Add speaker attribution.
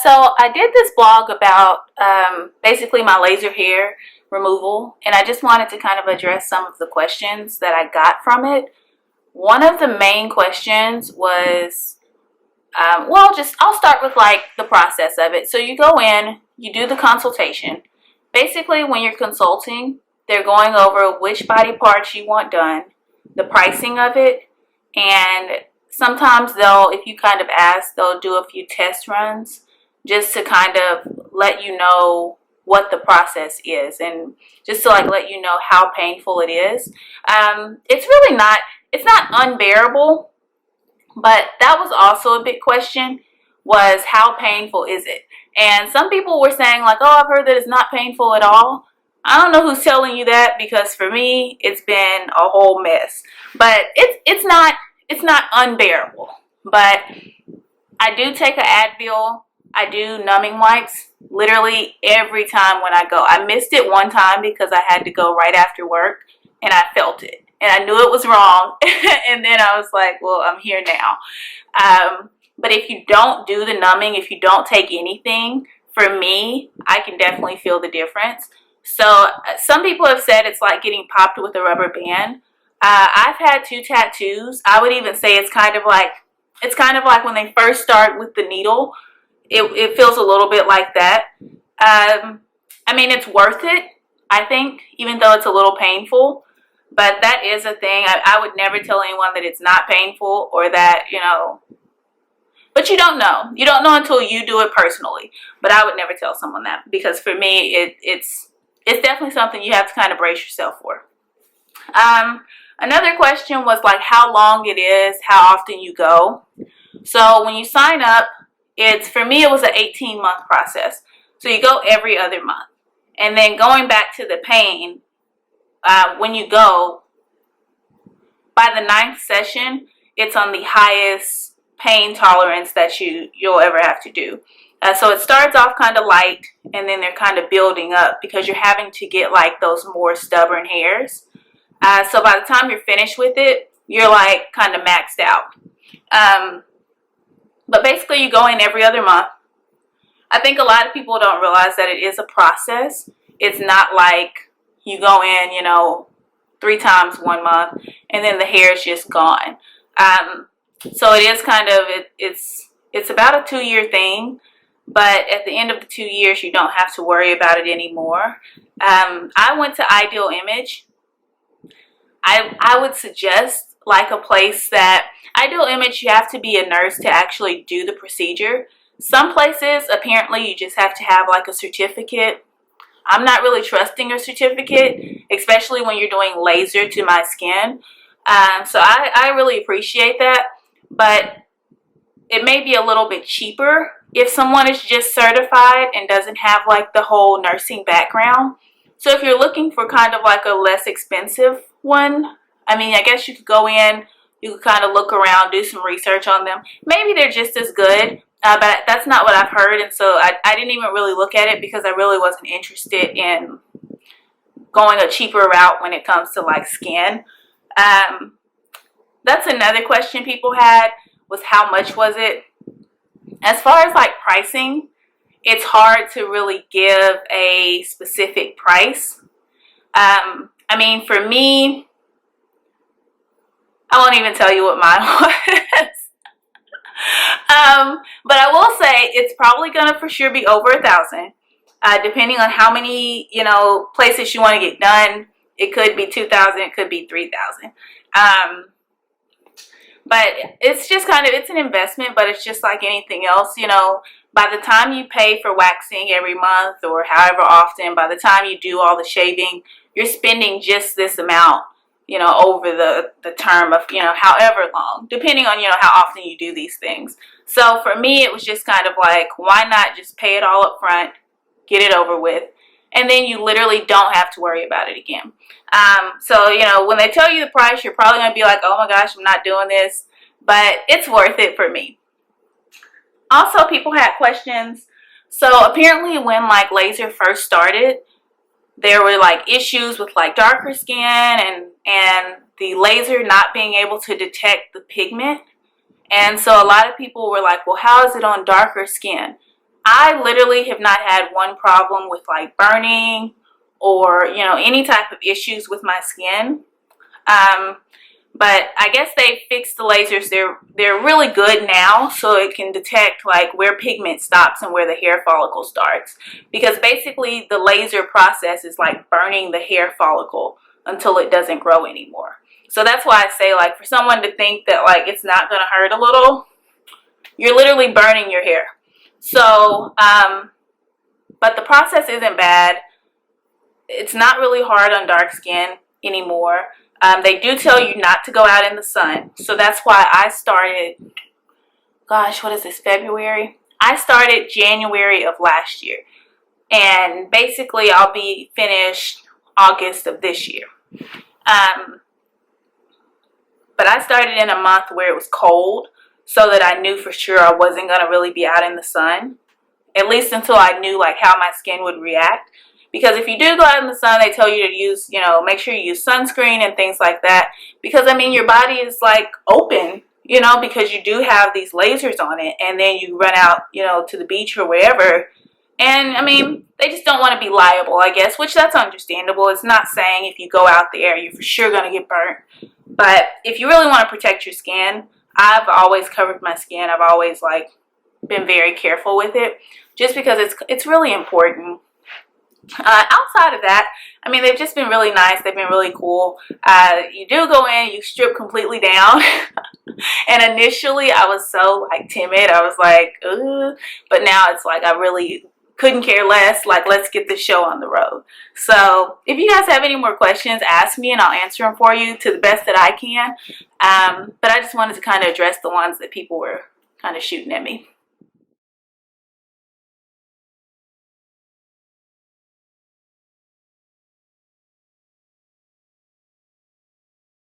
Speaker 1: So I did this blog about basically my laser hair removal, and I just wanted to kind of address some of the questions that I got from it. One of the main questions was, I'll start with like the process of it. So you go in, you do the consultation. Basically, when you're consulting, they're going over which body parts you want done, the pricing of it, and sometimes if you kind of ask, they'll do a few test runs just to kind of let you know what the process is and just to like let you know how painful it is. It's really not, it's not unbearable, but that was also a big question, was how painful is it? And some people were saying like, oh, I've heard that it's not painful at all. I don't know who's telling you that, because for me, it's been a whole mess. But it's not unbearable. But I do take an Advil. I do numbing wipes literally every time when I go. I missed it one time because I had to go right after work and I felt it. And I knew it was wrong. And then I was like, well, I'm here now. But if you don't do the numbing, if you don't take anything, for me, I can definitely feel the difference. So some people have said it's like getting popped with a rubber band. I've had 2 tattoos. I would even say it's kind of like when they first start with the needle. It feels a little bit like that. I mean, it's worth it, I think, even though it's a little painful. But that is a thing. I would never tell anyone that it's not painful or that, but you don't know. You don't know until you do it personally. But I would never tell someone that, because for me, it's definitely something you have to kind of brace yourself for. Another question was like how long it is, how often you go. So when you sign up, for me, it was an 18-month process. So you go every other month. And then going back to the pain, when you go, by the 9th session, it's on the highest pain tolerance that you'll ever have to do. So it starts off kind of light, and then they're kind of building up because you're having to get like those more stubborn hairs. So by the time you're finished with it, you're like kind of maxed out. But basically you go in every other month. I think a lot of people don't realize that it is a process. It's not like you go in, 3 times 1 month and then the hair is just gone. So it is kind of, it's about a 2-year thing, but at the end of the 2 years, you don't have to worry about it anymore. I went to Ideal Image. I would suggest like a place that, Ideal Image, you have to be a nurse to actually do the procedure. Some places, apparently, you just have to have like a certificate. I'm not really trusting a certificate, especially when you're doing laser to my skin. So I really appreciate that, but it may be a little bit cheaper if someone is just certified and doesn't have like the whole nursing background. So if you're looking for kind of like a less expensive one, I mean, I guess you could go in, you could kind of look around, do some research on them. Maybe they're just as good, but that's not what I've heard. And so I didn't even really look at it because I really wasn't interested in going a cheaper route when it comes to like skin. That's another question people had, was how much was it? As far as like pricing, it's hard to really give a specific price. I mean, for me, I won't even tell you what mine was. But I will say it's probably gonna for sure be over 1,000, depending on how many places you want to get done. It could be 2,000, it could be 3,000. But it's just kind of, it's an investment, but it's just like anything else. By the time you pay for waxing every month or however often, by the time you do all the shaving, you're spending just this amount, over the term of, however long, depending on, how often you do these things. So for me, it was just kind of like, why not just pay it all up front, get it over with, and then you literally don't have to worry about it again. So, when they tell you the price, you're probably going to be like, oh my gosh, I'm not doing this, but it's worth it for me. Also, people had questions. So apparently when like laser first started, there were like issues with like darker skin and the laser not being able to detect the pigment. And so a lot of people were like, well, how is it on darker skin? I literally have not had one problem with like burning or, you know, any type of issues with my skin. But I guess they fixed the lasers. They're really good now, so it can detect like where pigment stops and where the hair follicle starts. Because basically the laser process is like burning the hair follicle until it doesn't grow anymore. So that's why I say, like, for someone to think that like it's not gonna hurt a little, you're literally burning your hair. So, but the process isn't bad. It's not really hard on dark skin anymore. They do tell you not to go out in the sun. So that's why I started, gosh, what is this, February? I started January of last year. And basically I'll be finished August of this year. But I started in a month where it was cold, so that I knew for sure I wasn't going to really be out in the sun. At least until I knew like how my skin would react. Because if you do go out in the sun, they tell you to use, you know, make sure you use sunscreen and things like that. Because, I mean, your body is like open, you know, because you do have these lasers on it. And then you run out, you know, to the beach or wherever. And, I mean, they just don't want to be liable, I guess, which that's understandable. It's not saying if you go out there, you're for sure going to get burnt. But if you really want to protect your skin, I've always covered my skin. I've always, like, been very careful with it. Just because it's really important. Outside of that, I mean, they've just been really nice. They've been really cool. You do go in, you strip completely down. And initially, I was so, like, timid. I was like, ugh. But now it's like I really couldn't care less. Like, let's get this show on the road. So if you guys have any more questions, ask me and I'll answer them for you to the best that I can. But I just wanted to kind of address the ones that people were kind of shooting at me.